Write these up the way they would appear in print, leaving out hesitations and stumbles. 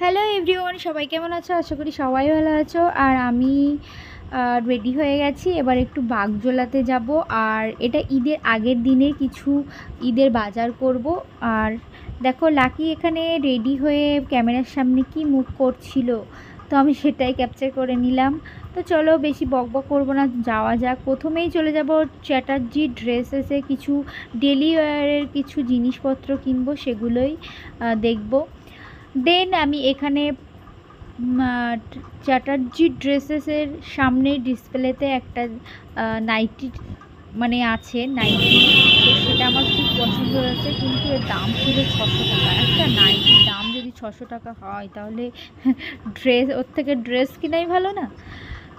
Hello everyone, সবাই কেমন আছো? আশা করি সবাই ভালো আছো। আর আমি রেডি হয়ে গেছি, এবার একটু বাগজোলাতে যাব। আর এটা ঈদের আগের দিনে কিছু ঈদের বাজার করব। আর দেখো লাকি এখানে রেডি হয়ে ক্যামেরার সামনে কি মুখ করছিল, তো আমি সেটাই ক্যাপচার করে নিলাম। তো চলো বেশি বকবক করবো না, যাওয়া যাক। প্রথমেই চলে যাব চ্যাটার্জি ড্রেসেসে, কিছু ডেলি ওয়্যারের কিছু জিনিসপত্র কিনবো, সেগুলোই দেখবো। দেন আমি এখানে চ্যাটার্জি ড্রেসেসের সামনে ডিসপ্লেতে একটা নাইটি মানে আছে নাইটি, তো সেটা আমার খুব পছন্দ হয়েছে, কিন্তু এর দাম ছিল 600 টাকা। একটা নাইটির দাম যদি 600 টাকা হয়, তাহলে ওর থেকে ড্রেস কিনাই ভালো না?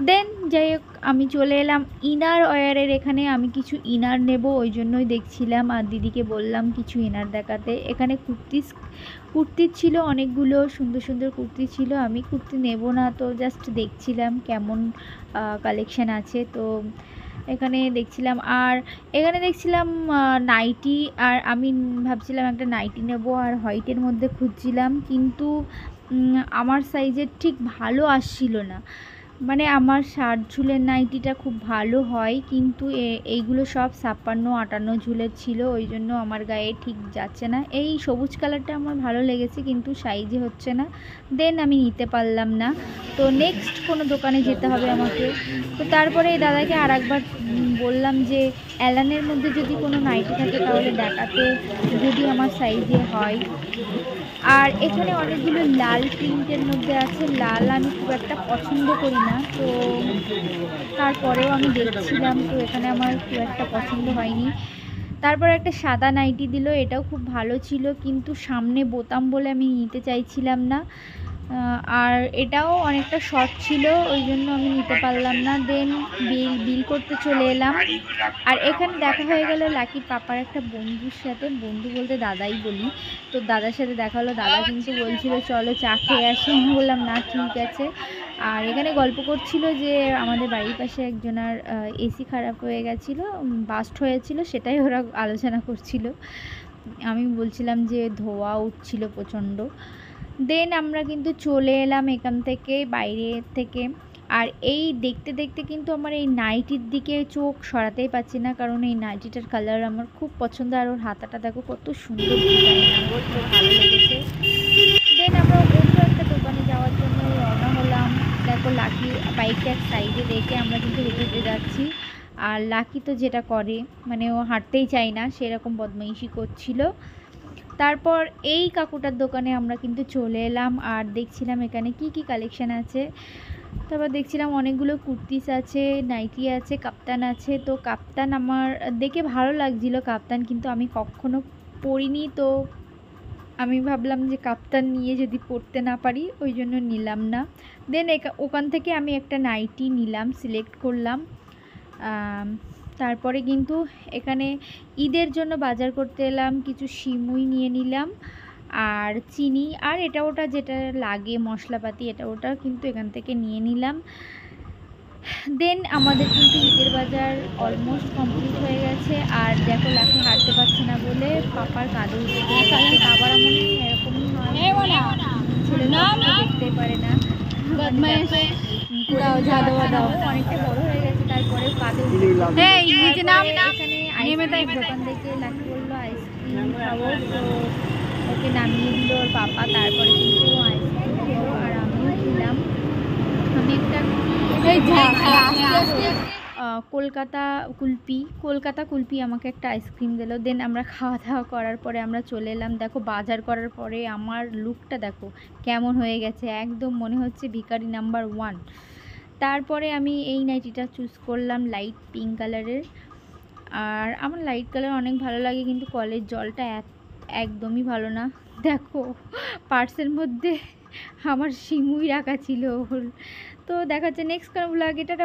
দেন যাই হোক, আমি চলে এলাম ইনার ওয়্যারের এখানে। আমি কিছু ইনার নেব, ওই জন্যই দেখছিলাম, আর দিদিকে বললাম কিছু ইনার দেখাতে। এখানে কুর্তি ছিল অনেকগুলো, সুন্দর সুন্দর কুর্তি ছিল। আমি কুর্তি নেব না, তো জাস্ট দেখছিলাম কেমন কালেকশান আছে। তো এখানে দেখছিলাম, আর এখানে দেখছিলাম নাইটি। আর আমি ভাবছিলাম একটা নাইটি নেব, আর হোয়াইটের মধ্যে খুঁজছিলাম, কিন্তু আমার সাইজের ঠিক ভালো আসছিল না। মানে আমার শার্ট ঝুলের নাইটিটা খুব ভালো হয়, কিন্তু এইগুলো সব 56-58 ঝুলের ছিল, ওই জন্য আমার গায়ে ঠিক যাচ্ছে না। এই সবুজ কালারটা আমার ভালো লেগেছে, কিন্তু সাইজে হচ্ছে না। দেন আমি নিতে পারলাম না। তো নেক্সট কোনো দোকানে যেতে হবে আমাকে। তো তারপরে এই দাদাকে আর একবার বললাম যে অ্যালানের মধ্যে যদি কোনো নাইটি থাকে তাহলে দেখাতে, যদি আমার সাইজে হয়। আর এখানে অনেকগুলো লাল প্রিন্টের মধ্যে আছে। লাল আমি খুব একটা পছন্দ করি না, তো তারপরেও আমি দেখছিলাম, তো এখানে আমার খুব একটা পছন্দ হয়নি। তারপর একটা সাদা নাইটি দিল, এটাও খুব ভালো ছিল, কিন্তু সামনে বোতাম বলে আমি নিতে চাইছিলাম না। আর এটাও অনেকটা শর্ট ছিল, ওই জন্য আমি নিতে পারলাম না। দেন বিল করতে চলে এলাম। আর এখানে দেখা হয়ে গেল লাকির পাপার একটা বন্ধুর সাথে, বন্ধু বলতে দাদাই বলি। তো দাদার সাথে দেখা হলো, দাদা কিন্তু বলছিল চলো চা খেয়ে আসি। আমি বললাম না, ঠিক আছে। আর এখানে গল্প করছিল যে আমাদের বাড়ির পাশে একজনের এসি খারাপ হয়ে গেছিলো, বাস্ট হয়েছিল, সেটাই ওরা আলোচনা করছিল। আমি বলছিলাম যে ধোঁয়া উঠছিল প্রচণ্ড। দেন আমরা কিন্তু চলে এলাম এখান থেকে, বাইরে থেকে। আর এই দেখতে দেখতে কিন্তু আমার এই নাইটির দিকে চোখ সরাতেই পাচ্ছি না, কারণ এই নাইটিটার কালার আমার খুব পছন্দ। আর ওর হাতাটা দেখো কত সুন্দর ডিজাইন, আমার খুব ভালো লেগেছে। দেন আমরা অন্য একটা দোকানে যাওয়ার জন্য রওনা হলাম। দেখো লাকি বাইকটা সাইডে রেখে আমরা কিন্তু হেঁটে হেঁটে যাচ্ছি। আর লাকি তো যেটা করে, মানে ও হাঁটতেই চায় না, সেরকম বদমাইশি করছিল। তারপর এই কাকুটার দোকানে আমরা কিন্তু চলে এলাম, আর দেখছিলাম এখানে কি কি কালেকশান আছে। তারপর দেখছিলাম অনেকগুলো কুর্তিস আছে, নাইটি আছে, কাপ্তান আছে। তো কাপ্তান আমার দেখে ভালো লাগছিল কাপ্তান, কিন্তু আমি কখনো পরিনি, তো আমি ভাবলাম যে কাপ্তান নিয়ে যদি পরতে না পারি, ওই জন্য নিলাম না। দেন ওখান থেকে আমি একটা নাইটি নিলাম, সিলেক্ট করলাম। তারপরে কিন্তু এখানে ঈদের জন্য বাজার করতে এলাম, কিছু সিমুই নিয়ে নিলাম, আর চিনি, আর এটা ওটা যেটা লাগে মশলাপাতি, এটা ওটা কিন্তু এখান থেকে নিয়ে নিলাম। দেন আমাদের কিন্তু ঈদের বাজার অলমোস্ট কমপ্লিট হয়ে গেছে। আর দেখো লাকি হাঁটতে পারছে না বলে পাপার কাঁধে উঠে গেছে। বাবারা মনে হয় এরকমই হয়, ছেলেরা দেখতে পারে না। অনেকটা বড় হয়ে গেছে, তারপরে কাঁধে এখানে দোকান থেকে লাকি বললো আইসক্রিম খাবো, তো ওকে নামিয়ে দিল ওর পাপা। তারপরে কিন্তু আইসক্রিম খেলো, আর আমিও খেলাম। আমি একটা কলকাতা কুলপি আমাকে একটা আইসক্রিম দিল। দেন আমরা খাওয়া দাওয়া করার পরে আমরা চলে এলাম। দেখো বাজার করার পরে আমার লুকটা দেখো কেমন হয়ে গেছে, একদম মনে হচ্ছে ভিখারি নাম্বার 1। তারপরে আমি এই নাইটিটা চুজ করলাম, লাইট পিঙ্ক কালারের। আর আমার লাইট কালার অনেক ভালো লাগে, কিন্তু কলের জলটা একদমই ভালো না। দেখো পার্সের মধ্যে আমার সিমুই রাখা ছিল। তো দেখা হচ্ছে নেক্সট কোনো ব্লগে। এটা